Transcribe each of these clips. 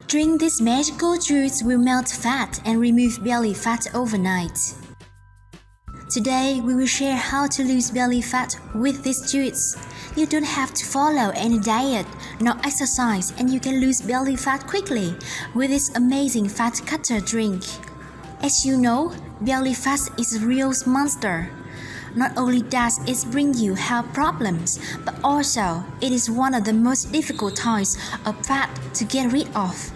Drink this magical juice will melt fat and remove belly fat overnight. Today, we will share how to lose belly fat with this juice. You don't have to follow any diet, nor exercise, and you can lose belly fat quickly with this amazing fat cutter drink. As you know, belly fat is a real monster. Not only does it bring you health problems, but also it is one of the most difficult types of fat to get rid of.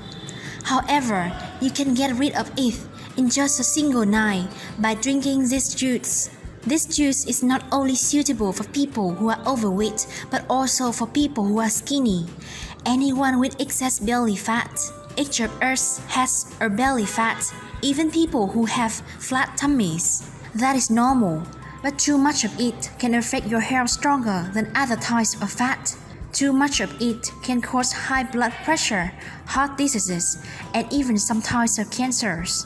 However, you can get rid of it in just a single night by drinking this juice. This juice is not only suitable for people who are overweight, but also for people who are skinny. Anyone with excess belly fat. Each of us has a belly fat, even people who have flat tummies. That is normal, but too much of it can affect your health stronger than other types of fat. Too much of it can cause high blood pressure, heart diseases, and even some types of cancers.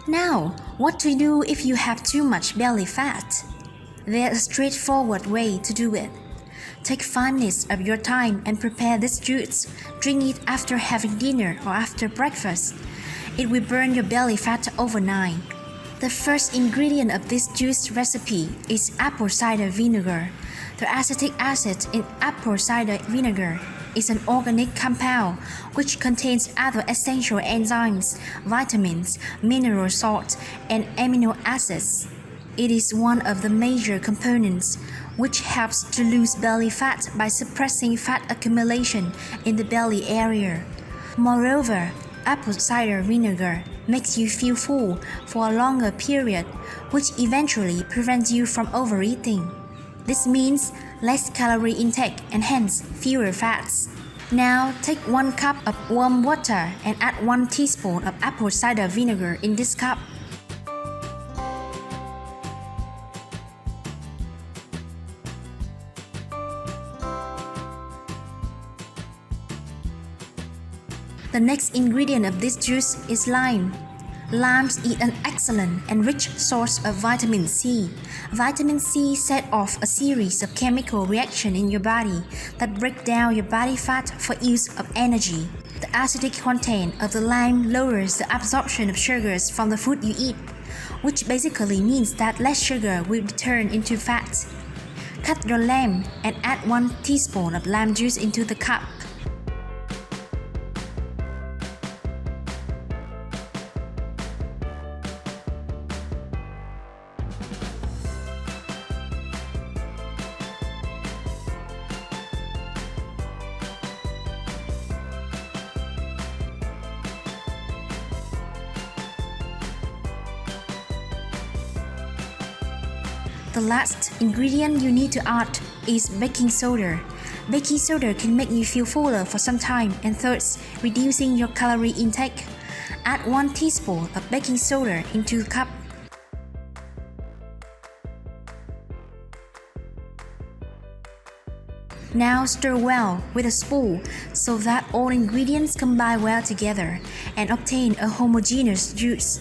Now, what to do if you have too much belly fat? There's a straightforward way to do it. Take 5 minutes of your time and prepare this juice. Drink it after having dinner or after breakfast. It will burn your belly fat overnight. The first ingredient of this juice recipe is apple cider vinegar. The acetic acid in apple cider vinegar is an organic compound which contains other essential enzymes, vitamins, mineral salts, and amino acids. It is one of the major components which helps to lose belly fat by suppressing fat accumulation in the belly area. Moreover, apple cider vinegar makes you feel full for a longer period, which eventually prevents you from overeating. This means less calorie intake and hence fewer fats. Now take 1 cup of warm water and add 1 teaspoon of apple cider vinegar in this cup. The next ingredient of this juice is lime. Limes is an excellent and rich source of vitamin C. Vitamin C sets off a series of chemical reactions in your body that break down your body fat for use of energy. The acidic content of the lime lowers the absorption of sugars from the food you eat, which basically means that less sugar will be turned into fat. Cut your lime and add 1 teaspoon of lime juice into the cup. The last ingredient you need to add is baking soda. Baking soda can make you feel fuller for some time and thus reducing your calorie intake. Add 1 teaspoon of baking soda into the cup. Now stir well with a spoon so that all ingredients combine well together and obtain a homogeneous juice.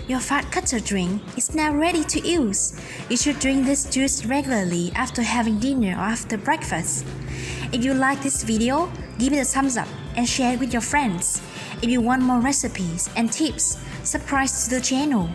Your fat cutter drink is now ready to use. You should drink this juice regularly after having dinner or after breakfast. If you like this video, give it a thumbs up and share it with your friends. If you want more recipes and tips, subscribe to the channel.